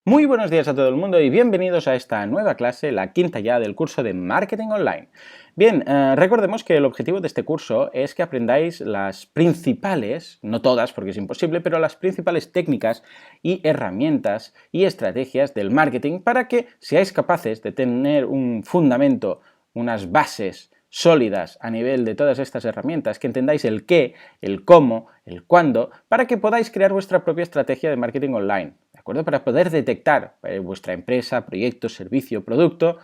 Muy buenos días a todo el mundo y bienvenidos a esta nueva clase, la quinta ya del curso de Marketing Online. Bien, recordemos que el objetivo de este curso es que aprendáis las principales, no todas porque es imposible, pero las principales técnicas y herramientas y estrategias del marketing para que seáis capaces de tener un fundamento, unas bases sólidas a nivel de todas estas herramientas, que entendáis el qué, el cómo, el cuándo, para que podáis crear vuestra propia estrategia de marketing online, ¿de acuerdo? Para poder detectar vuestra empresa, proyecto, servicio, producto,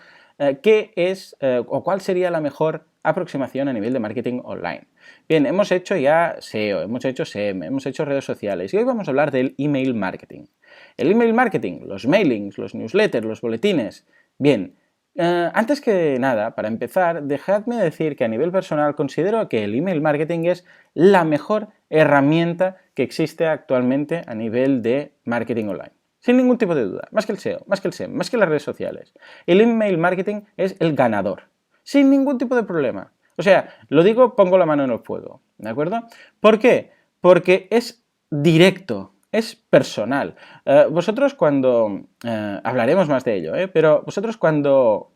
qué es o cuál sería la mejor aproximación a nivel de marketing online. Bien, hemos hecho ya SEO, hemos hecho SEM, hemos hecho redes sociales y hoy vamos a hablar del email marketing. El email marketing, los mailings, los newsletters, los boletines. Bien, antes que nada, para empezar, dejadme decir que a nivel personal considero que el email marketing es la mejor herramienta que existe actualmente a nivel de marketing online. Sin ningún tipo de duda, más que el SEO, más que el SEM, más que las redes sociales. El email marketing es el ganador, sin ningún tipo de problema. O sea, lo digo, pongo la mano en el fuego, ¿de acuerdo? ¿Por qué? Porque es directo, es personal. Vosotros cuando, hablaremos más de ello, pero vosotros cuando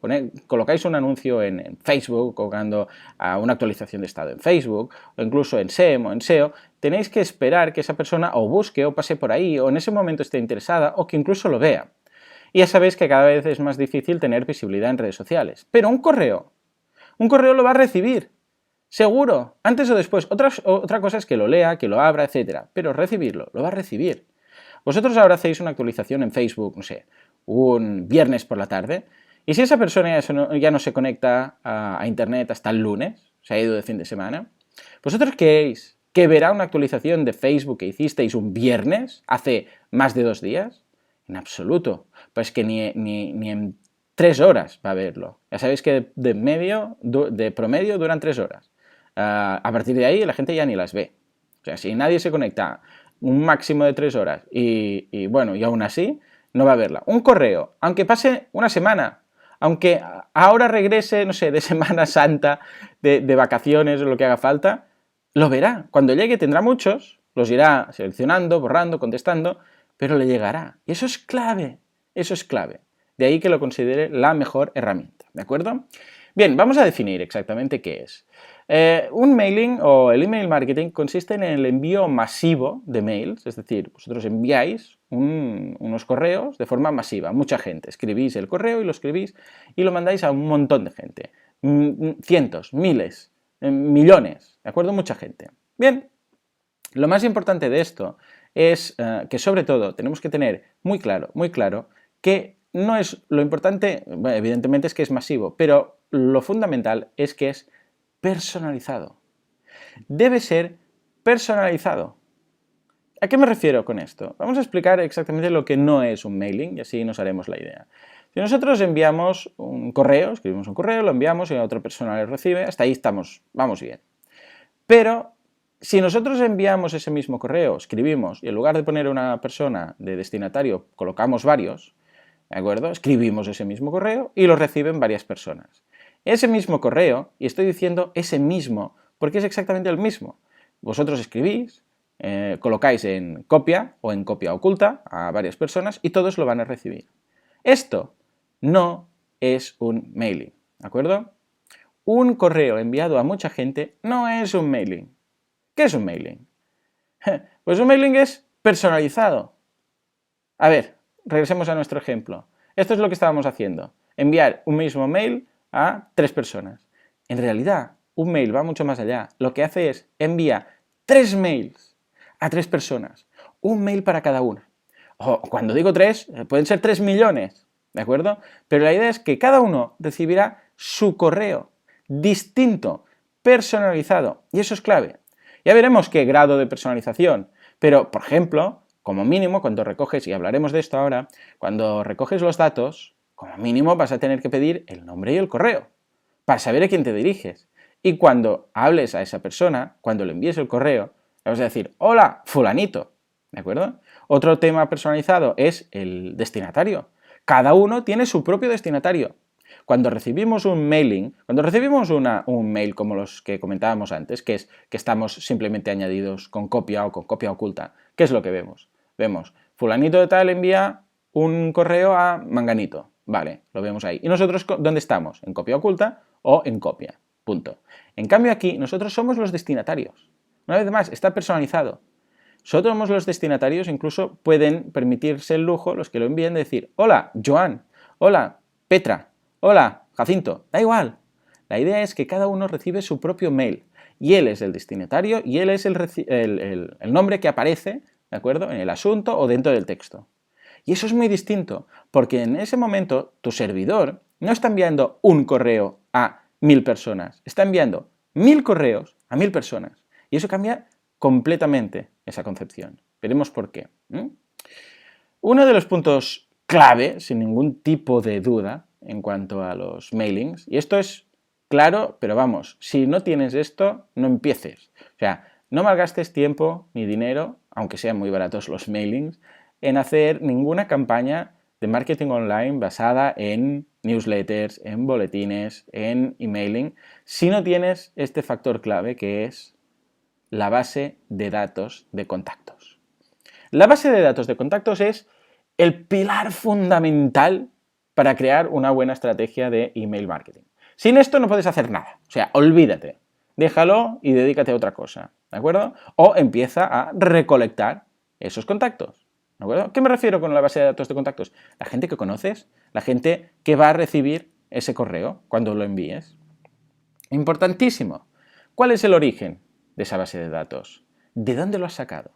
colocáis un anuncio en Facebook, colocando una actualización de estado en Facebook, o incluso en SEM o en SEO, tenéis que esperar que esa persona o busque o pase por ahí, o en ese momento esté interesada, o que incluso lo vea. Y ya sabéis que cada vez es más difícil tener visibilidad en redes sociales. Pero un correo lo va a recibir. Seguro, antes o después. Otra cosa es que lo lea, que lo abra, etc. Pero recibirlo, lo va a recibir. Vosotros ahora hacéis una actualización en Facebook, no sé, un viernes por la tarde, y si esa persona ya no se conecta a Internet hasta el lunes, se ha ido de fin de semana, ¿vosotros creéis que verá una actualización de Facebook que hicisteis un viernes, hace más de 2 días? En absoluto. Pues que ni en 3 horas va a verlo. Ya sabéis que de promedio duran 3 horas. A partir de ahí la gente ya ni las ve. O sea, si nadie se conecta un máximo de 3 horas y bueno, y aún así no va a verla. Un correo, aunque pase una semana, aunque ahora regrese, no sé, de Semana Santa, de vacaciones o lo que haga falta, lo verá. Cuando llegue tendrá muchos, los irá seleccionando, borrando, contestando, pero le llegará. Y eso es clave, eso es clave. De ahí que lo considere la mejor herramienta, ¿de acuerdo? Bien, vamos a definir exactamente qué es. Un mailing o el email marketing consiste en el envío masivo de mails, es decir, vosotros enviáis unos correos de forma masiva, mucha gente, escribís el correo y lo escribís y lo mandáis a un montón de gente, cientos, miles, millones, ¿de acuerdo? Mucha gente. Bien, lo más importante de esto es que sobre todo tenemos que tener muy claro que no es lo importante, bueno, evidentemente es que es masivo, pero lo fundamental es que es personalizado. Debe ser personalizado. ¿A qué me refiero con esto? Vamos a explicar exactamente lo que no es un mailing y así nos haremos la idea. Si nosotros enviamos un correo, escribimos un correo, lo enviamos y a otra persona lo recibe, hasta ahí vamos bien. Pero si nosotros enviamos ese mismo correo, escribimos y en lugar de poner una persona de destinatario colocamos varios, ¿de acuerdo? Escribimos ese mismo correo y lo reciben varias personas. Ese mismo correo, y estoy diciendo ese mismo porque es exactamente el mismo, vosotros escribís, colocáis en copia o en copia oculta a varias personas y todos lo van a recibir. Esto no es un mailing, ¿de acuerdo? Un correo enviado a mucha gente no es un mailing. ¿Qué es un mailing? Pues un mailing es personalizado. A ver, regresemos a nuestro ejemplo. Esto es lo que estábamos haciendo. Enviar un mismo mail a 3 personas. En realidad, un mail va mucho más allá. Lo que hace es envía 3 mails a 3 personas. Un mail para cada una. O cuando digo 3, pueden ser 3 millones. ¿De acuerdo? Pero la idea es que cada uno recibirá su correo distinto, personalizado. Y eso es clave. Ya veremos qué grado de personalización. Pero, por ejemplo, como mínimo, cuando recoges, y hablaremos de esto ahora, cuando recoges los datos, como mínimo vas a tener que pedir el nombre y el correo, para saber a quién te diriges. Y cuando hables a esa persona, cuando le envíes el correo, le vas a decir, hola, fulanito, ¿de acuerdo? Otro tema personalizado es el destinatario. Cada uno tiene su propio destinatario. Cuando recibimos un mailing, cuando recibimos un mail como los que comentábamos antes, que es que estamos simplemente añadidos con copia o con copia oculta, ¿qué es lo que vemos? Vemos, fulanito de tal envía un correo a Manganito. Vale, lo vemos ahí. ¿Y nosotros dónde estamos? ¿En copia oculta o en copia? Punto. En cambio aquí nosotros somos los destinatarios. Una vez más, está personalizado. Nosotros somos los destinatarios, incluso pueden permitirse el lujo, los que lo envíen, de decir, hola, Joan, hola, Petra, hola, Jacinto, da igual. La idea es que cada uno recibe su propio mail y él es el destinatario y él es el nombre que aparece, ¿de acuerdo?, en el asunto o dentro del texto. Y eso es muy distinto, porque en ese momento tu servidor no está enviando un correo a 1000 personas, está enviando 1000 correos a 1000 personas. Y eso cambia completamente esa concepción. Veremos por qué. Uno de los puntos clave, sin ningún tipo de duda, en cuanto a los mailings, y esto es claro, pero vamos, si no tienes esto, no empieces. O sea, no malgastes tiempo ni dinero, aunque sean muy baratos los mailings, en hacer ninguna campaña de marketing online basada en newsletters, en boletines, en emailing, si no tienes este factor clave que es la base de datos de contactos. La base de datos de contactos es el pilar fundamental para crear una buena estrategia de email marketing. Sin esto no puedes hacer nada, o sea, olvídate, déjalo y dedícate a otra cosa, ¿de acuerdo? O empieza a recolectar esos contactos, ¿de acuerdo? ¿Qué me refiero con la base de datos de contactos? La gente que conoces, la gente que va a recibir ese correo cuando lo envíes. Importantísimo. ¿Cuál es el origen de esa base de datos? ¿De dónde lo has sacado?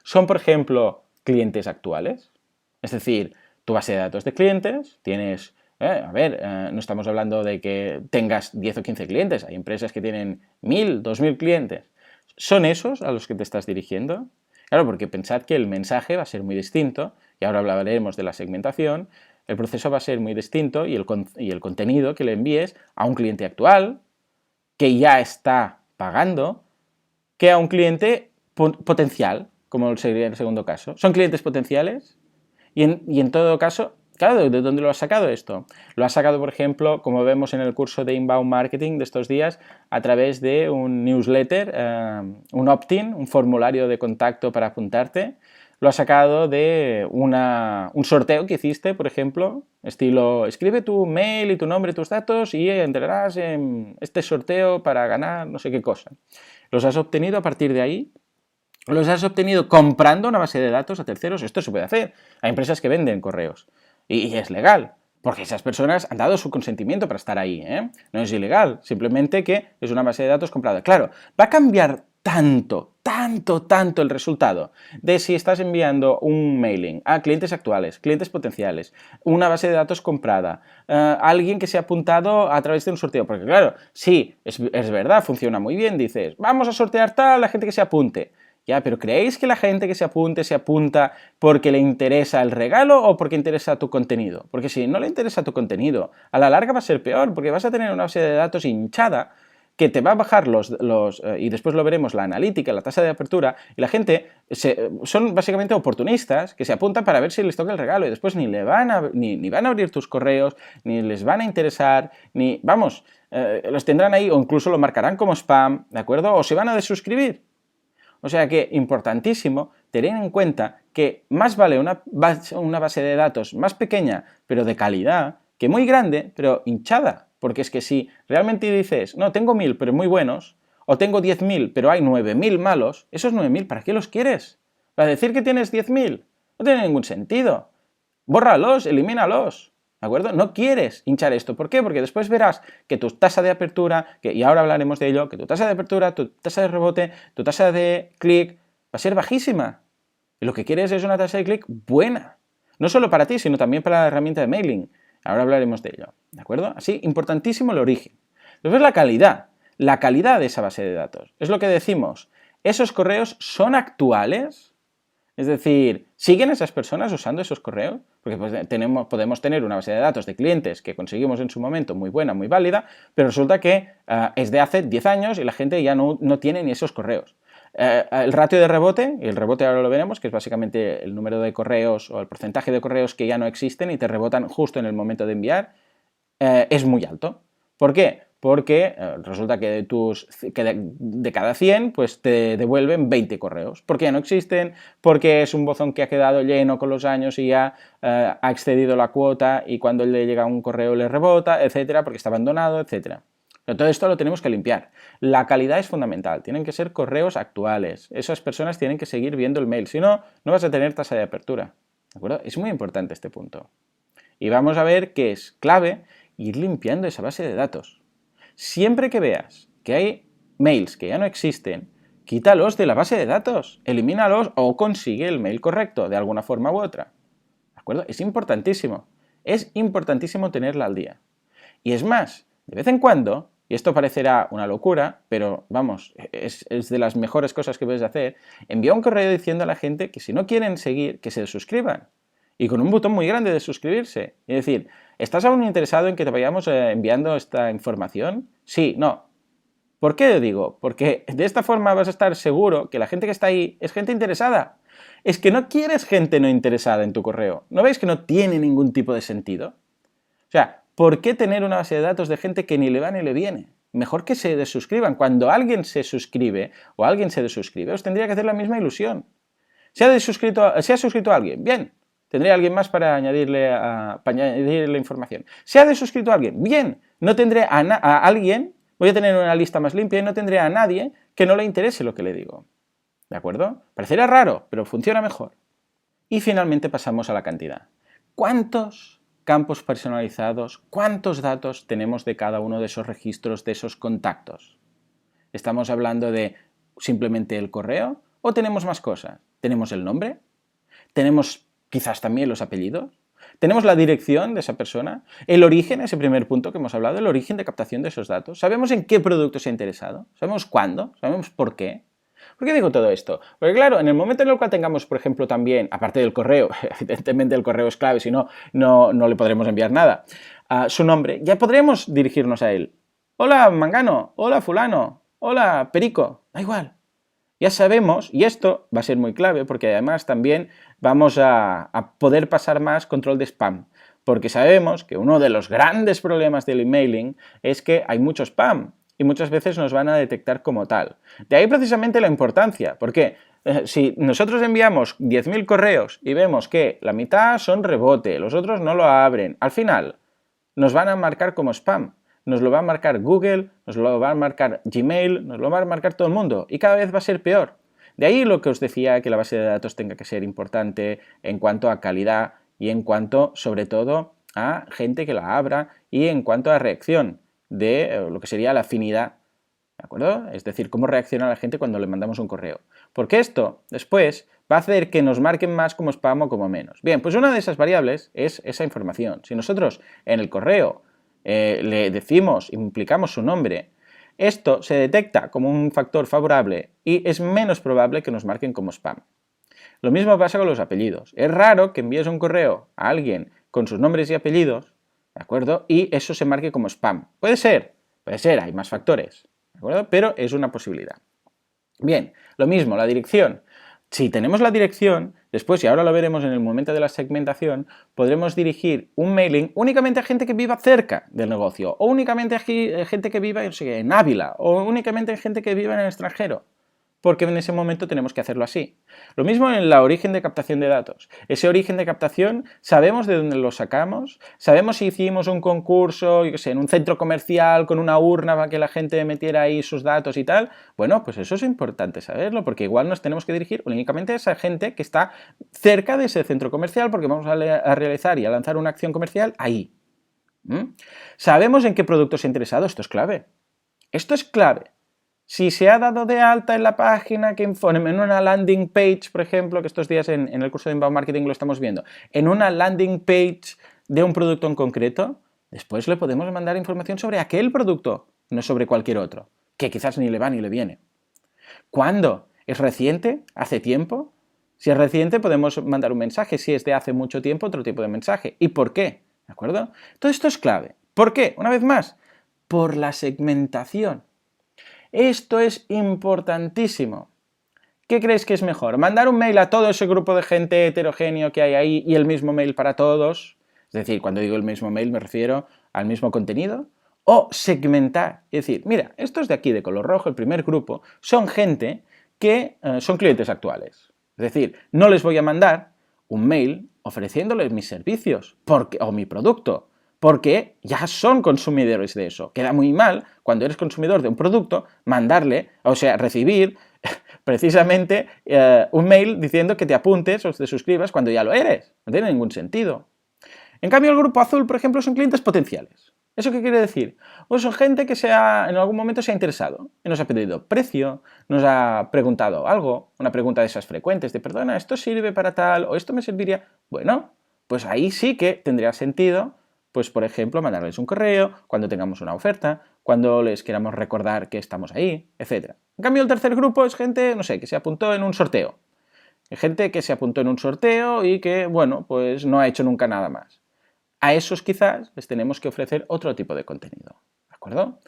¿Son, por ejemplo, clientes actuales? Es decir, tu base de datos de clientes, tienes, no estamos hablando de que tengas 10 o 15 clientes, hay empresas que tienen 1000, 2000 clientes. ¿Son esos a los que te estás dirigiendo? Claro, porque pensad que el mensaje va a ser muy distinto, y ahora hablaremos de la segmentación, el proceso va a ser muy distinto y el contenido que le envíes a un cliente actual, que ya está pagando, que a un cliente potencial, como sería el segundo caso. ¿Son clientes potenciales? Y en todo caso, claro, ¿de dónde lo has sacado esto? Lo has sacado, por ejemplo, como vemos en el curso de Inbound Marketing de estos días, a través de un newsletter, un opt-in, un formulario de contacto para apuntarte. Lo has sacado de un sorteo que hiciste, por ejemplo, estilo, escribe tu mail y tu nombre y tus datos y entrarás en este sorteo para ganar no sé qué cosa. Los has obtenido a partir de ahí. Los has obtenido comprando una base de datos a terceros. Esto se puede hacer. Hay empresas que venden correos y es legal, porque esas personas han dado su consentimiento para estar ahí, ¿eh? No es ilegal, simplemente que es una base de datos comprada. Claro, va a cambiar tanto el resultado de si estás enviando un mailing a clientes actuales, clientes potenciales, una base de datos comprada, alguien que se ha apuntado a través de un sorteo, porque claro, sí, es verdad, funciona muy bien, dices, vamos a sortear tal la gente que se apunte. Ya, pero ¿creéis que la gente que se apunta porque le interesa el regalo o porque interesa tu contenido? Porque si no le interesa tu contenido, a la larga va a ser peor, porque vas a tener una base de datos hinchada que te va a bajar y después lo veremos, la analítica, la tasa de apertura, y la gente son básicamente oportunistas que se apuntan para ver si les toca el regalo y después ni van a abrir tus correos, ni les van a interesar, los tendrán ahí o incluso lo marcarán como spam, ¿de acuerdo? O se van a desuscribir. O sea que, importantísimo, tener en cuenta que más vale una base de datos más pequeña, pero de calidad, que muy grande, pero hinchada. Porque es que si realmente dices, no, tengo 1000, pero muy buenos, o tengo 10.000, pero hay 9000 malos, esos 9000, ¿para qué los quieres? ¿Para decir que tienes 10.000? No tiene ningún sentido. Bórralos, elimínalos. ¿De acuerdo? No quieres hinchar esto. ¿Por qué? Porque después verás que tu tasa de apertura, y ahora hablaremos de ello, que tu tasa de apertura, tu tasa de rebote, tu tasa de clic va a ser bajísima. Y lo que quieres es una tasa de clic buena. No solo para ti, sino también para la herramienta de mailing. Ahora hablaremos de ello. ¿De acuerdo? Así, importantísimo el origen. Después la calidad de esa base de datos. Es lo que decimos. ¿Esos correos son actuales? Es decir, ¿siguen esas personas usando esos correos? Porque podemos tener una base de datos de clientes que conseguimos en su momento muy buena, muy válida, pero resulta que es de hace 10 años y la gente ya no tiene ni esos correos. El ratio de rebote, y el rebote ahora lo veremos, que es básicamente el número de correos o el porcentaje de correos que ya no existen y te rebotan justo en el momento de enviar, es muy alto. ¿Por qué? porque resulta que de cada 100 pues te devuelven 20 correos, porque ya no existen, porque es un buzón que ha quedado lleno con los años y ya ha excedido la cuota y cuando le llega un correo le rebota, etcétera, porque está abandonado, etcétera. Pero todo esto lo tenemos que limpiar. La calidad es fundamental, tienen que ser correos actuales, esas personas tienen que seguir viendo el mail, si no, no vas a tener tasa de apertura, ¿de acuerdo? Es muy importante este punto. Y vamos a ver que es clave ir limpiando esa base de datos. Siempre que veas que hay mails que ya no existen, quítalos de la base de datos, elimínalos o consigue el mail correcto de alguna forma u otra. ¿De acuerdo? Es importantísimo tenerla al día. Y es más, de vez en cuando, y esto parecerá una locura, pero vamos, es de las mejores cosas que puedes hacer, envía un correo diciendo a la gente que si no quieren seguir, que se suscriban. Y con un botón muy grande de suscribirse. Es decir, ¿estás aún interesado en que te vayamos enviando esta información? Sí, no. ¿Por qué digo? Porque de esta forma vas a estar seguro que la gente que está ahí es gente interesada. Es que no quieres gente no interesada en tu correo. ¿No veis que no tiene ningún tipo de sentido? O sea, ¿por qué tener una base de datos de gente que ni le va ni le viene? Mejor que se desuscriban. Cuando alguien se suscribe o alguien se desuscribe, os tendría que hacer la misma ilusión. ¿Se ha suscrito a alguien? Bien. Tendré a alguien más para añadirle información. ¿Se ha desuscrito a alguien? Bien. No tendré a alguien, voy a tener una lista más limpia y no tendré a nadie que no le interese lo que le digo. ¿De acuerdo? Parecerá raro, pero funciona mejor. Y finalmente pasamos a la cantidad. ¿Cuántos campos personalizados, cuántos datos tenemos de cada uno de esos registros, de esos contactos? ¿Estamos hablando de simplemente el correo o tenemos más cosas? ¿Tenemos el nombre? ¿Tenemos quizás también los apellidos? ¿Tenemos la dirección de esa persona? ¿El origen, ese primer punto que hemos hablado, el origen de captación de esos datos? ¿Sabemos en qué producto se ha interesado? ¿Sabemos cuándo? ¿Sabemos por qué? ¿Por qué digo todo esto? Porque claro, en el momento en el cual tengamos, por ejemplo, también, aparte del correo, evidentemente el correo es clave, si no, no le podremos enviar nada, su nombre, ya podremos dirigirnos a él. Hola, Mangano, hola, Fulano, hola, Perico, da igual. Ya sabemos, y esto va a ser muy clave, porque además también vamos a poder pasar más control de spam, porque sabemos que uno de los grandes problemas del emailing es que hay mucho spam, y muchas veces nos van a detectar como tal. De ahí precisamente la importancia, porque si nosotros enviamos 10.000 correos y vemos que la mitad son rebote, los otros no lo abren, al final nos van a marcar como spam. Nos lo va a marcar Google, nos lo va a marcar Gmail, nos lo va a marcar todo el mundo y cada vez va a ser peor. De ahí lo que os decía, que la base de datos tenga que ser importante en cuanto a calidad y en cuanto, sobre todo, a gente que la abra y en cuanto a reacción de lo que sería la afinidad, ¿de acuerdo? Es decir, cómo reacciona la gente cuando le mandamos un correo. Porque esto, después, va a hacer que nos marquen más como spam o como menos. Bien, pues una de esas variables es esa información. Si nosotros en el correo le decimos, implicamos su nombre, esto se detecta como un factor favorable y es menos probable que nos marquen como spam. Lo mismo pasa con los apellidos. Es raro que envíes un correo a alguien con sus nombres y apellidos, ¿de acuerdo? Y eso se marque como spam. Puede ser, hay más factores, ¿de acuerdo? Pero es una posibilidad. Bien, lo mismo, la dirección. Si tenemos la dirección, después, y ahora lo veremos en el momento de la segmentación, podremos dirigir un mailing únicamente a gente que viva cerca del negocio, o únicamente a gente que viva en Ávila, o únicamente a gente que viva en el extranjero, porque en ese momento tenemos que hacerlo así. Lo mismo en la origen de captación de datos. Ese origen de captación, ¿sabemos de dónde lo sacamos? ¿Sabemos si hicimos un concurso, yo qué sé, en un centro comercial con una urna para que la gente metiera ahí sus datos y tal? Bueno, pues eso es importante saberlo, porque igual nos tenemos que dirigir únicamente a esa gente que está cerca de ese centro comercial, porque vamos a realizar y a lanzar una acción comercial ahí. ¿Sabemos en qué productos se ha interesado? Esto es clave. Esto es clave. Si se ha dado de alta en la página que informe, en una landing page, por ejemplo, que estos días en el curso de Inbound Marketing lo estamos viendo, en una landing page de un producto en concreto, después le podemos mandar información sobre aquel producto, no sobre cualquier otro, que quizás ni le va ni le viene. ¿Cuándo? ¿Es reciente? ¿Hace tiempo? Si es reciente podemos mandar un mensaje, si es de hace mucho tiempo, otro tipo de mensaje. ¿Y por qué? ¿De acuerdo? Todo esto es clave. ¿Por qué? Una vez más, por la segmentación. Esto es importantísimo. ¿Qué creéis que es mejor? ¿Mandar un mail a todo ese grupo de gente heterogéneo que hay ahí y el mismo mail para todos? Es decir, cuando digo el mismo mail me refiero al mismo contenido. O segmentar, es decir, mira, estos de aquí de color rojo, el primer grupo, son gente que son clientes actuales. Es decir, no les voy a mandar un mail ofreciéndoles mis servicios o mi producto, porque ya son consumidores de eso. Queda muy mal cuando eres consumidor de un producto mandarle, o sea, recibir precisamente un mail diciendo que te apuntes o te suscribas cuando ya lo eres. No tiene ningún sentido. En cambio, el grupo azul, por ejemplo, son clientes potenciales. ¿Eso qué quiere decir? Pues son gente que en algún momento se ha interesado y nos ha pedido precio, nos ha preguntado algo, una pregunta de esas frecuentes de perdona, ¿esto sirve para tal o esto me serviría? Bueno, pues ahí sí que tendría sentido, pues por ejemplo, mandarles un correo cuando tengamos una oferta, cuando les queramos recordar que estamos ahí, etc. En cambio, el tercer grupo es gente, no sé, que se apuntó en un sorteo. Gente que se apuntó en un sorteo y que, bueno, pues no ha hecho nunca nada más. A esos quizás les tenemos que ofrecer otro tipo de contenido, ¿de acuerdo?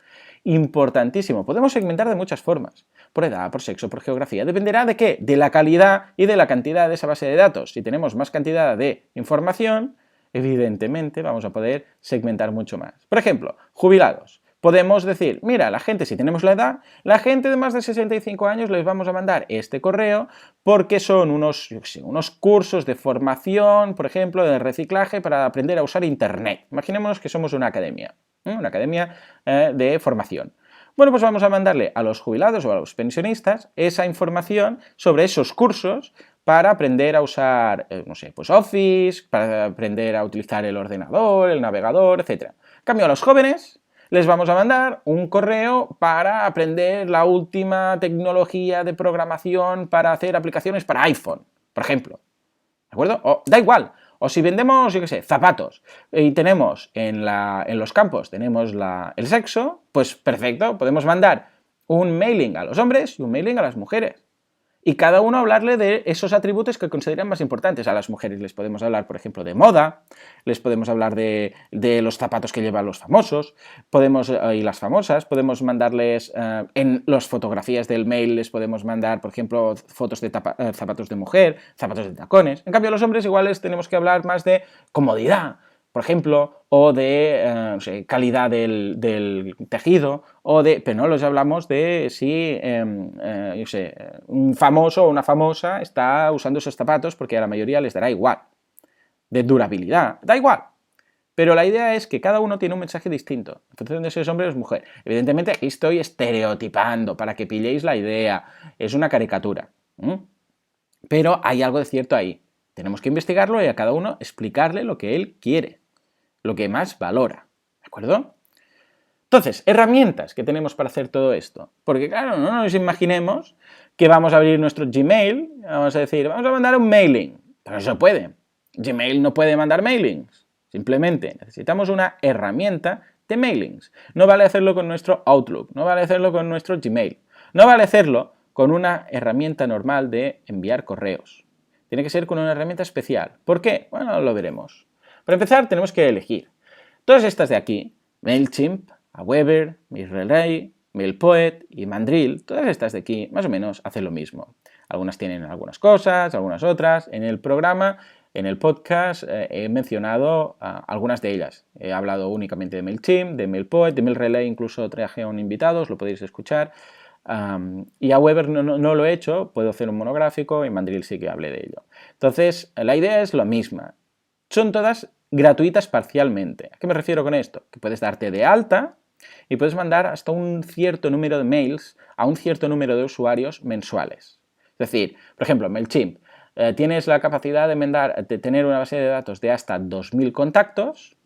Importantísimo, podemos segmentar de muchas formas, por edad, por sexo, por geografía, dependerá de qué, de la calidad y de la cantidad de esa base de datos. Si tenemos más cantidad de información, evidentemente vamos a poder segmentar mucho más. Por ejemplo, jubilados. Podemos decir, mira, la gente, si tenemos la edad, la gente de más de 65 años les vamos a mandar este correo porque son unos cursos de formación, por ejemplo, de reciclaje para aprender a usar Internet. Imaginémonos que somos una academia de formación. Bueno, pues vamos a mandarle a los jubilados o a los pensionistas esa información sobre esos cursos para aprender a usar, no sé, pues Office, para aprender a utilizar el ordenador, el navegador, etc. En cambio, a los jóvenes les vamos a mandar un correo para aprender la última tecnología de programación para hacer aplicaciones para iPhone, por ejemplo. ¿De acuerdo? O da igual. O si vendemos, yo qué sé, zapatos y tenemos en los campos tenemos el sexo, pues perfecto, podemos mandar un mailing a los hombres y un mailing a las mujeres. Y cada uno hablarle de esos atributos que consideran más importantes. A las mujeres les podemos hablar, por ejemplo, de moda, les podemos hablar de los zapatos que llevan los famosos y las famosas, podemos mandarles en las fotografías del mail, les podemos mandar, por ejemplo, fotos de zapatos de mujer, zapatos de tacones. En cambio, a los hombres igual les tenemos que hablar más de comodidad, por ejemplo, o de no sé, calidad del tejido, pero no les hablamos de si yo sé, un famoso o una famosa está usando esos zapatos porque a la mayoría les dará igual. De durabilidad, da igual. Pero la idea es que cada uno tiene un mensaje distinto, en función de si es hombre o es mujer. Evidentemente aquí estoy estereotipando para que pilléis la idea, es una caricatura. Pero hay algo de cierto ahí. Tenemos que investigarlo y a cada uno explicarle lo que él quiere, lo que más valora, ¿de acuerdo? Entonces, herramientas que tenemos para hacer todo esto. Porque claro, no nos imaginemos que vamos a abrir nuestro Gmail, vamos a decir, vamos a mandar un mailing. Pero no se puede. Gmail no puede mandar mailings. Simplemente necesitamos una herramienta de mailings. No vale hacerlo con nuestro Outlook, no vale hacerlo con nuestro Gmail, no vale hacerlo con una herramienta normal de enviar correos. Tiene que ser con una herramienta especial. ¿Por qué? Bueno, lo veremos. Para empezar, tenemos que elegir. Todas estas de aquí, MailChimp, Aweber, MailRelay, MailPoet y Mandrill, todas estas de aquí más o menos hacen lo mismo. Algunas tienen algunas cosas, algunas otras. En el programa, en el podcast, he mencionado algunas de ellas. He hablado únicamente de MailChimp, de MailPoet, de MailRelay, incluso traje a un invitado, os lo podéis escuchar. Y Aweber no lo he hecho, puedo hacer un monográfico y Mandrill sí que hablé de ello. Entonces, la idea es la misma. Son todas gratuitas parcialmente. ¿A qué me refiero con esto? Que puedes darte de alta y puedes mandar hasta un cierto número de mails a un cierto número de usuarios mensuales. Es decir, por ejemplo, MailChimp, tienes la capacidad de tener una base de datos de hasta 2.000 contactos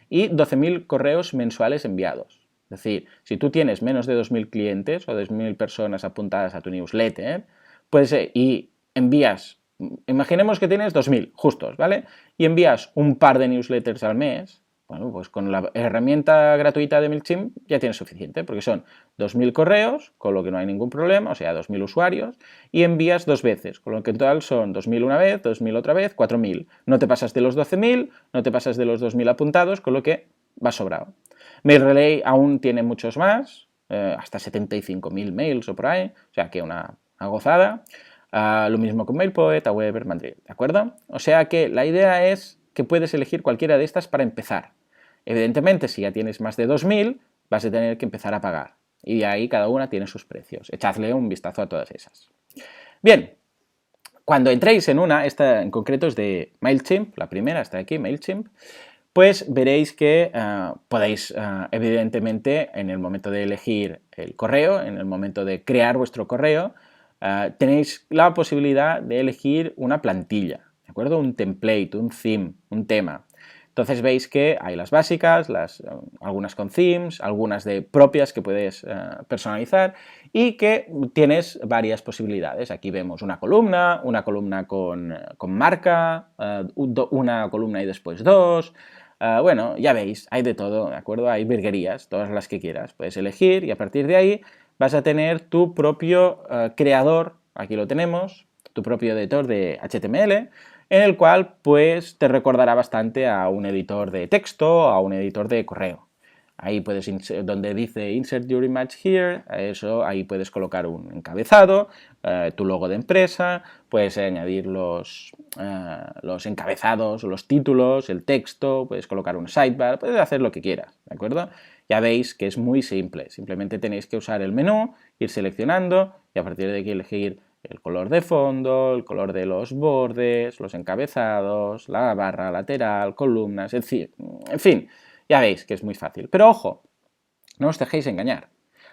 y 12.000 correos mensuales enviados. Es decir, si tú tienes menos de 2.000 clientes o 2.000 personas apuntadas a tu newsletter, pues, y envías, imaginemos que tienes 2.000 justos, ¿vale? Y envías un par de newsletters al mes, bueno, pues con la herramienta gratuita de MailChimp ya tienes suficiente, porque son 2.000 correos, con lo que no hay ningún problema, o sea, 2.000 usuarios, y envías 2 veces, con lo que en total son 2.000 una vez, 2.000 otra vez, 4.000. No te pasas de los 12.000, no te pasas de los 2.000 apuntados, con lo que va sobrado. MailRelay aún tiene muchos más, hasta 75.000 mails o por ahí, o sea que una gozada. Lo mismo con MailPoet, Aweber, Mandrill, ¿de acuerdo? O sea que la idea es que puedes elegir cualquiera de estas para empezar. Evidentemente, si ya tienes más de 2.000, vas a tener que empezar a pagar. Y ahí cada una tiene sus precios. Echadle un vistazo a todas esas. Bien, cuando entréis en una, esta en concreto es de MailChimp, la primera está aquí, MailChimp, pues veréis que podéis, evidentemente, en el momento de elegir el correo, en el momento de crear vuestro correo, tenéis la posibilidad de elegir una plantilla, ¿de acuerdo? Un template, un theme, un tema. Entonces veis que hay las básicas, algunas con themes, algunas de propias que puedes personalizar y que tienes varias posibilidades. Aquí vemos una columna con marca, una columna y después dos. Bueno, ya veis, hay de todo, ¿de acuerdo? Hay virguerías, todas las que quieras. Puedes elegir y a partir de ahí vas a tener tu propio creador, aquí lo tenemos, tu propio editor de HTML, en el cual pues te recordará bastante a un editor de texto o a un editor de correo. Ahí puedes, donde dice Insert your image here, ahí puedes colocar un encabezado, tu logo de empresa, puedes añadir los encabezados, los títulos, el texto, puedes colocar un sidebar, puedes hacer lo que quieras, ¿de acuerdo? Ya veis que es muy simple, simplemente tenéis que usar el menú, ir seleccionando y a partir de aquí elegir el color de fondo, el color de los bordes, los encabezados, la barra lateral, columnas, en fin, ya veis que es muy fácil. Pero ojo, no os dejéis engañar.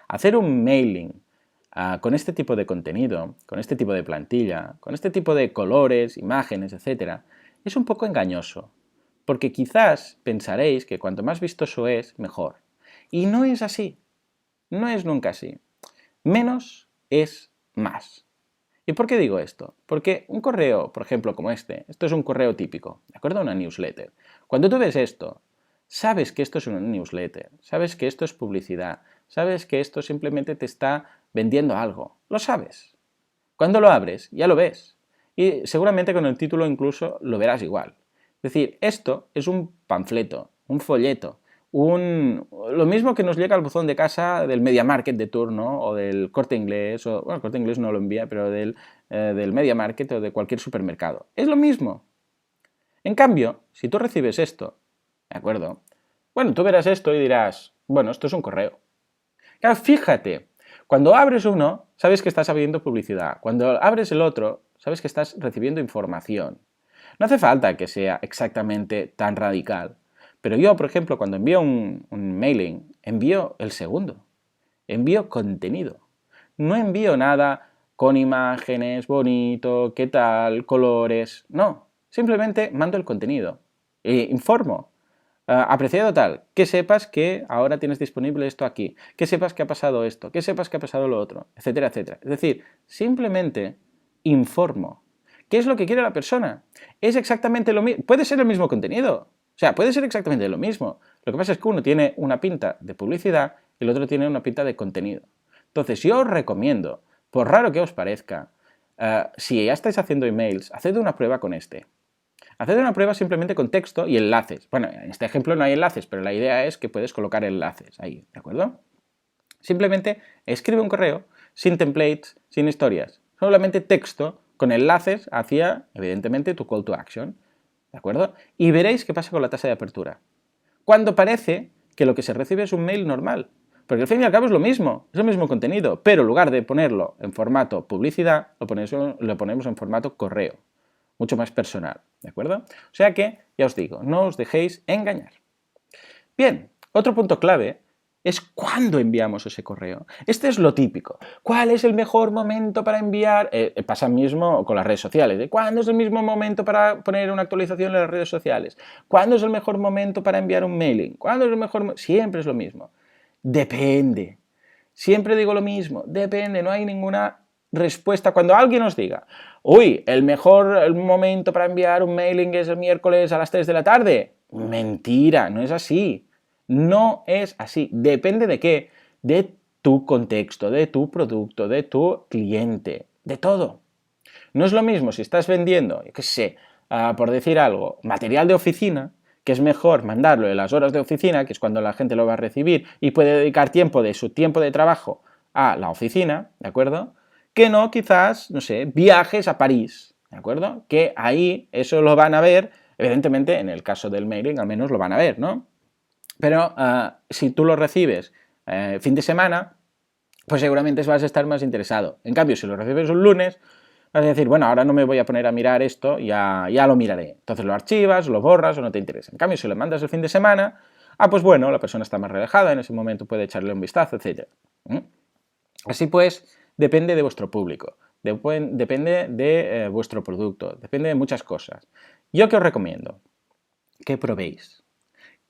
Hacer un mailing con este tipo de contenido, con este tipo de plantilla, con este tipo de colores, imágenes, etc., es un poco engañoso. Porque quizás pensaréis que cuanto más vistoso es, mejor. Y no es así. No es nunca así. Menos es más. ¿Y por qué digo esto? Porque un correo, por ejemplo, como esto es un correo típico, ¿de acuerdo? Una newsletter. Cuando tú ves esto, sabes que esto es una newsletter, sabes que esto es publicidad, sabes que esto simplemente te está vendiendo algo. Lo sabes. Cuando lo abres, ya lo ves. Y seguramente con el título incluso lo verás igual. Es decir, esto es un panfleto, un folleto, lo mismo que nos llega al buzón de casa del MediaMarkt de turno o del Corte Inglés, bueno, el Corte Inglés no lo envía, pero del MediaMarkt o de cualquier supermercado. Es lo mismo. En cambio, si tú recibes esto, ¿de acuerdo? Bueno, tú verás esto y dirás, bueno, esto es un correo. Claro, fíjate, cuando abres uno, sabes que estás abriendo publicidad. Cuando abres el otro, sabes que estás recibiendo información. No hace falta que sea exactamente tan radical. Pero yo, por ejemplo, cuando envío un mailing, envío el segundo. Envío contenido. No envío nada con imágenes, bonito, qué tal, colores. No, simplemente mando el contenido. Informo. Apreciado tal, que sepas que ahora tienes disponible esto aquí, que sepas que ha pasado esto, que sepas que ha pasado lo otro, etcétera, etcétera. Es decir, simplemente informo. ¿Qué es lo que quiere la persona? Es exactamente lo mismo. Puede ser el mismo contenido. O sea, puede ser exactamente lo mismo. Lo que pasa es que uno tiene una pinta de publicidad y el otro tiene una pinta de contenido. Entonces, yo os recomiendo, por raro que os parezca, si ya estáis haciendo emails, haced una prueba con este. Haced una prueba simplemente con texto y enlaces. Bueno, en este ejemplo no hay enlaces, pero la idea es que puedes colocar enlaces ahí, ¿de acuerdo? Simplemente escribe un correo sin templates, sin historias. Solamente texto con enlaces hacia, evidentemente, tu call to action. ¿De acuerdo? Y veréis qué pasa con la tasa de apertura. Cuando parece que lo que se recibe es un mail normal. Porque al fin y al cabo es lo mismo, es el mismo contenido, pero en lugar de ponerlo en formato publicidad, lo ponemos en formato correo. Mucho más personal, ¿de acuerdo? O sea que, ya os digo, no os dejéis engañar. Bien, otro punto clave es cuándo enviamos ese correo. Este es lo típico. ¿Cuál es el mejor momento para enviar? Pasa mismo con las redes sociales. ¿Cuándo es el mismo momento para poner una actualización en las redes sociales? ¿Cuándo es el mejor momento para enviar un mailing? ¿Cuándo es el mejor? Siempre es lo mismo. Depende. Siempre digo lo mismo. Depende. No hay ninguna respuesta. Cuando alguien os diga, uy, el mejor momento para enviar un mailing es el miércoles a las 3 de la tarde. Mentira, no es así. No es así. Depende de qué. De tu contexto, de tu producto, de tu cliente, de todo. No es lo mismo si estás vendiendo, yo qué sé, por decir algo, material de oficina, que es mejor mandarlo en las horas de oficina, que es cuando la gente lo va a recibir y puede dedicar tiempo de su tiempo de trabajo a la oficina, ¿de acuerdo? Que no, quizás, no sé, viajes a París, ¿de acuerdo? Que ahí eso lo van a ver, evidentemente en el caso del mailing al menos lo van a ver, ¿no? Pero si tú lo recibes fin de semana, pues seguramente vas a estar más interesado. En cambio, si lo recibes un lunes, vas a decir, bueno, ahora no me voy a poner a mirar esto, ya lo miraré. Entonces lo archivas, lo borras o no te interesa. En cambio, si lo mandas el fin de semana, pues bueno, la persona está más relajada, en ese momento puede echarle un vistazo, etc. Así pues, depende de vuestro público, depende de vuestro producto, depende de muchas cosas. ¿Yo qué os recomiendo? Que probéis.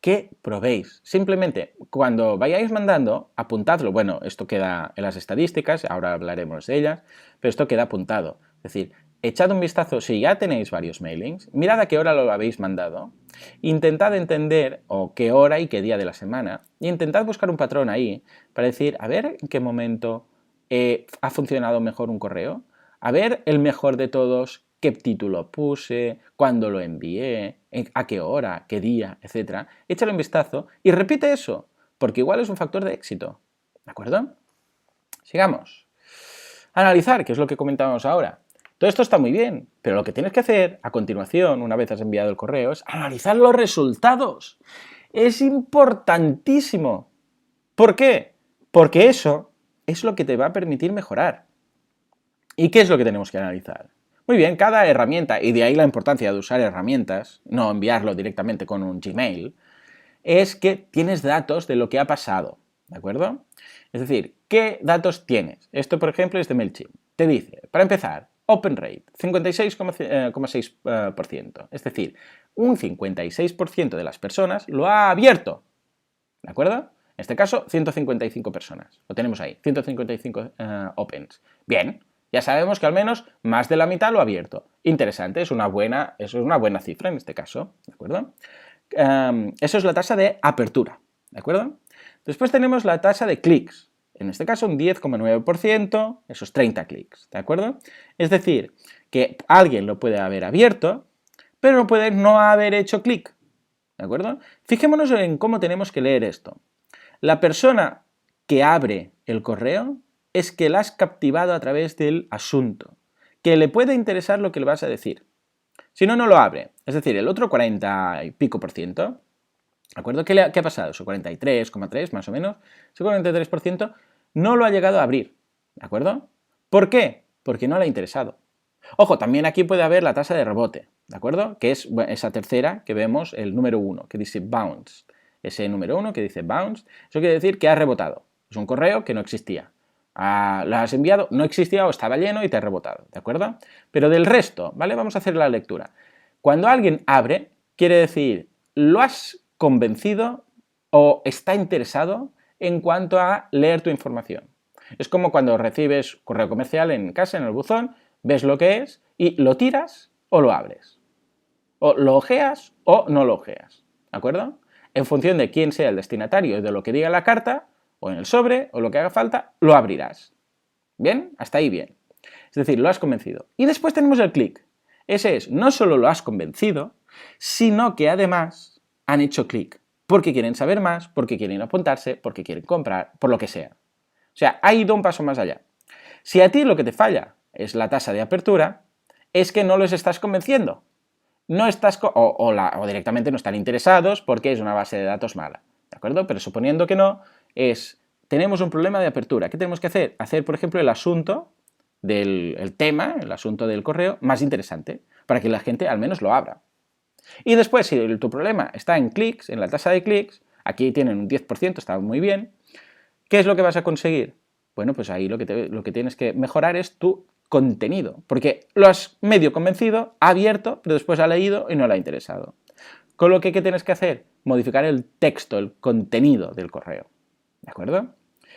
Que probéis. Simplemente, cuando vayáis mandando, apuntadlo. Bueno, esto queda en las estadísticas, ahora hablaremos de ellas, pero esto queda apuntado. Es decir, echad un vistazo, si ya tenéis varios mailings, mirad a qué hora lo habéis mandado, intentad entender o qué hora y qué día de la semana, y intentad buscar un patrón ahí para decir, a ver en qué momento ha funcionado mejor un correo, a ver el mejor de todos, qué título puse, cuándo lo envié, a qué hora, qué día, etc. Échale un vistazo y repite eso, porque igual es un factor de éxito. ¿De acuerdo? Sigamos. Analizar, que es lo que comentábamos ahora. Todo esto está muy bien, pero lo que tienes que hacer a continuación, una vez has enviado el correo, es analizar los resultados. Es importantísimo. ¿Por qué? Porque eso es lo que te va a permitir mejorar. ¿Y qué es lo que tenemos que analizar? Muy bien, cada herramienta, y de ahí la importancia de usar herramientas, no enviarlo directamente con un Gmail, es que tienes datos de lo que ha pasado, ¿de acuerdo? Es decir, ¿qué datos tienes? Esto, por ejemplo, es de MailChimp. Te dice, para empezar, open rate, 56,6%. Es decir, un 56% de las personas lo ha abierto, ¿de acuerdo? En este caso, 155 personas. Lo tenemos ahí, 155 opens. Bien, ya sabemos que al menos más de la mitad lo ha abierto. Interesante, eso es una buena cifra en este caso, ¿de acuerdo? Eso es la tasa de apertura, ¿de acuerdo? Después tenemos la tasa de clics. En este caso un 10,9%, esos 30 clics, ¿de acuerdo? Es decir, que alguien lo puede haber abierto, pero no puede no haber hecho clic, ¿de acuerdo? Fijémonos en cómo tenemos que leer esto. La persona que abre el correo es que la has captivado a través del asunto, que le puede interesar lo que le vas a decir. Si no, no lo abre. Es decir, el otro 40 y pico por ciento, ¿de acuerdo? ¿Qué ha pasado? Su 43,3 más o menos, ese 43% no lo ha llegado a abrir, ¿de acuerdo? ¿Por qué? Porque no le ha interesado. Ojo, también aquí puede haber la tasa de rebote, ¿de acuerdo? Que es esa tercera que vemos, el número 1, que dice bounce. Ese número 1 que dice bounce, eso quiere decir que ha rebotado. Es un correo que no existía. Lo has enviado, no existía o estaba lleno y te ha rebotado, ¿de acuerdo? Pero del resto, ¿vale? Vamos a hacer la lectura. Cuando alguien abre, quiere decir, lo has convencido o está interesado en cuanto a leer tu información. Es como cuando recibes correo comercial en casa, en el buzón, ves lo que es y lo tiras o lo abres. O lo ojeas o no lo ojeas, ¿de acuerdo? En función de quién sea el destinatario y de lo que diga la carta, o en el sobre, o lo que haga falta, lo abrirás. ¿Bien? Hasta ahí bien. Es decir, lo has convencido. Y después tenemos el clic. Ese es, no solo lo has convencido, sino que además han hecho clic. Porque quieren saber más, porque quieren apuntarse, porque quieren comprar, por lo que sea. O sea, ha ido un paso más allá. Si a ti lo que te falla es la tasa de apertura, es que no los estás convenciendo. No estás o directamente no están interesados porque es una base de datos mala, ¿de acuerdo? Pero suponiendo que no, tenemos un problema de apertura. ¿Qué tenemos que hacer? Hacer, por ejemplo, el asunto del tema, el asunto del correo, más interesante, para que la gente al menos lo abra. Y después, si tu problema está en clics, en la tasa de clics, aquí tienen un 10%, está muy bien, ¿qué es lo que vas a conseguir? Bueno, pues ahí lo que tienes que mejorar es tu contenido, porque lo has medio convencido, ha abierto, pero después ha leído y no le ha interesado. Con lo que, ¿qué tienes que hacer? Modificar el texto, el contenido del correo, ¿de acuerdo?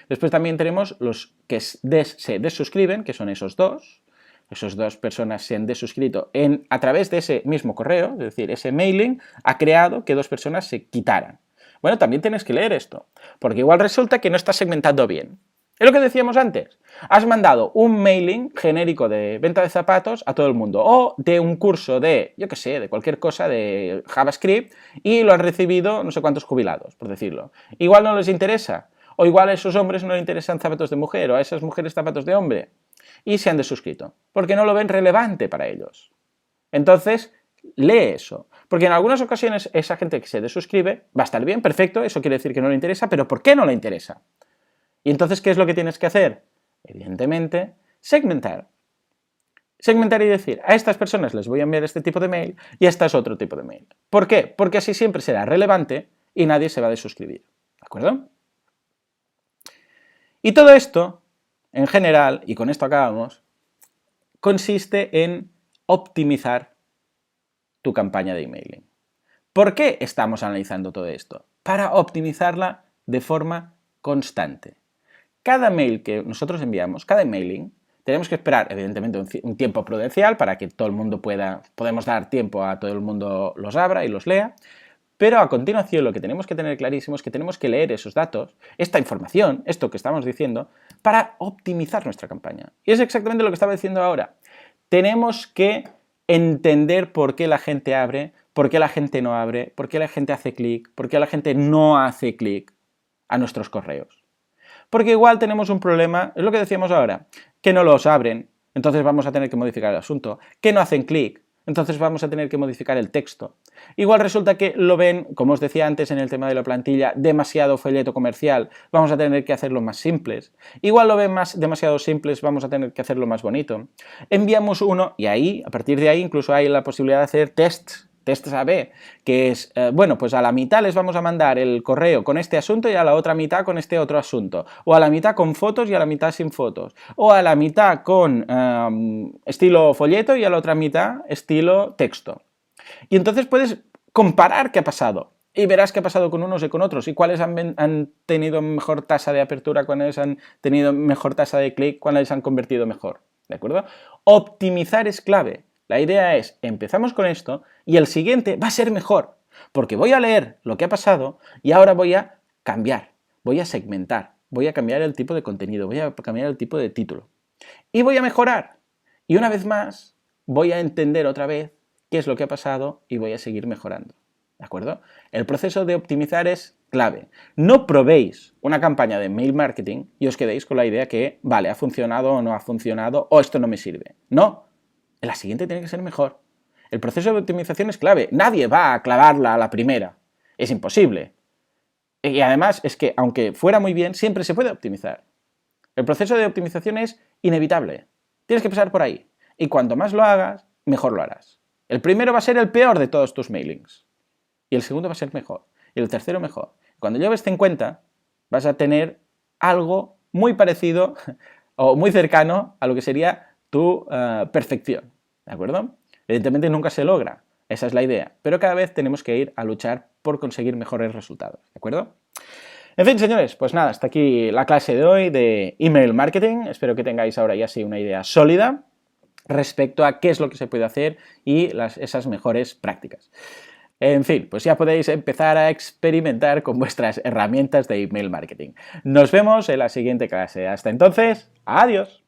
Después también tenemos los que se desuscriben, que son esos dos personas se han desuscrito a través de ese mismo correo, es decir, ese mailing ha creado que dos personas se quitaran. Bueno, también tienes que leer esto, porque igual resulta que no estás segmentando bien. Es lo que decíamos antes. Has mandado un mailing genérico de venta de zapatos a todo el mundo o de un curso de, yo qué sé, de cualquier cosa de JavaScript y lo han recibido no sé cuántos jubilados, por decirlo. Igual no les interesa o igual a esos hombres no les interesan zapatos de mujer o a esas mujeres zapatos de hombre y se han desuscrito porque no lo ven relevante para ellos. Entonces, lee eso. Porque en algunas ocasiones esa gente que se desuscribe va a estar bien, perfecto, eso quiere decir que no le interesa, pero ¿por qué no le interesa? ¿Y entonces qué es lo que tienes que hacer? Evidentemente, segmentar. Segmentar y decir, a estas personas les voy a enviar este tipo de mail y a estas otro tipo de mail. ¿Por qué? Porque así siempre será relevante y nadie se va a desuscribir. ¿De acuerdo? Y todo esto, en general, y con esto acabamos, consiste en optimizar tu campaña de emailing. ¿Por qué estamos analizando todo esto? Para optimizarla de forma constante. Cada mail que nosotros enviamos, cada emailing, tenemos que esperar, evidentemente, un tiempo prudencial para que todo el mundo podemos dar tiempo a todo el mundo los abra y los lea, pero a continuación lo que tenemos que tener clarísimo es que tenemos que leer esos datos, esta información, esto que estamos diciendo, para optimizar nuestra campaña. Y es exactamente lo que estaba diciendo ahora. Tenemos que entender por qué la gente abre, por qué la gente no abre, por qué la gente hace clic, por qué la gente no hace clic a nuestros correos. Porque igual tenemos un problema, es lo que decíamos ahora, que no los abren, entonces vamos a tener que modificar el asunto, que no hacen clic, entonces vamos a tener que modificar el texto. Igual resulta que lo ven, como os decía antes en el tema de la plantilla, demasiado folleto comercial, vamos a tener que hacerlo más simples. Igual lo ven demasiado simples, vamos a tener que hacerlo más bonito. Enviamos uno y ahí, a partir de ahí, incluso hay la posibilidad de hacer tests A/B, que es, bueno, pues a la mitad les vamos a mandar el correo con este asunto y a la otra mitad con este otro asunto, o a la mitad con fotos y a la mitad sin fotos, o a la mitad con estilo folleto y a la otra mitad estilo texto. Y entonces puedes comparar qué ha pasado y verás qué ha pasado con unos y con otros y cuáles han tenido mejor tasa de apertura, cuáles han tenido mejor tasa de clic, cuáles han convertido mejor, ¿de acuerdo? Optimizar es clave. La idea es, empezamos con esto y el siguiente va a ser mejor, porque voy a leer lo que ha pasado y ahora voy a cambiar, voy a segmentar, voy a cambiar el tipo de contenido, voy a cambiar el tipo de título y voy a mejorar. Y una vez más, voy a entender otra vez qué es lo que ha pasado y voy a seguir mejorando, ¿de acuerdo? El proceso de optimizar es clave. No probéis una campaña de mail marketing y os quedéis con la idea que, vale, ha funcionado o no ha funcionado o esto no me sirve. No. La siguiente tiene que ser mejor. El proceso de optimización es clave. Nadie va a clavarla a la primera. Es imposible. Y además es que, aunque fuera muy bien, siempre se puede optimizar. El proceso de optimización es inevitable. Tienes que pasar por ahí. Y cuanto más lo hagas, mejor lo harás. El primero va a ser el peor de todos tus mailings. Y el segundo va a ser mejor. Y el tercero mejor. Cuando lleves 50, vas a tener algo muy parecido o muy cercano a lo que sería tu perfección, ¿de acuerdo? Evidentemente nunca se logra, esa es la idea, pero cada vez tenemos que ir a luchar por conseguir mejores resultados, ¿de acuerdo? En fin, señores, pues nada, hasta aquí la clase de hoy de email marketing. Espero que tengáis ahora ya sí una idea sólida respecto a qué es lo que se puede hacer y esas mejores prácticas. En fin, pues ya podéis empezar a experimentar con vuestras herramientas de email marketing. Nos vemos en la siguiente clase. Hasta entonces, adiós.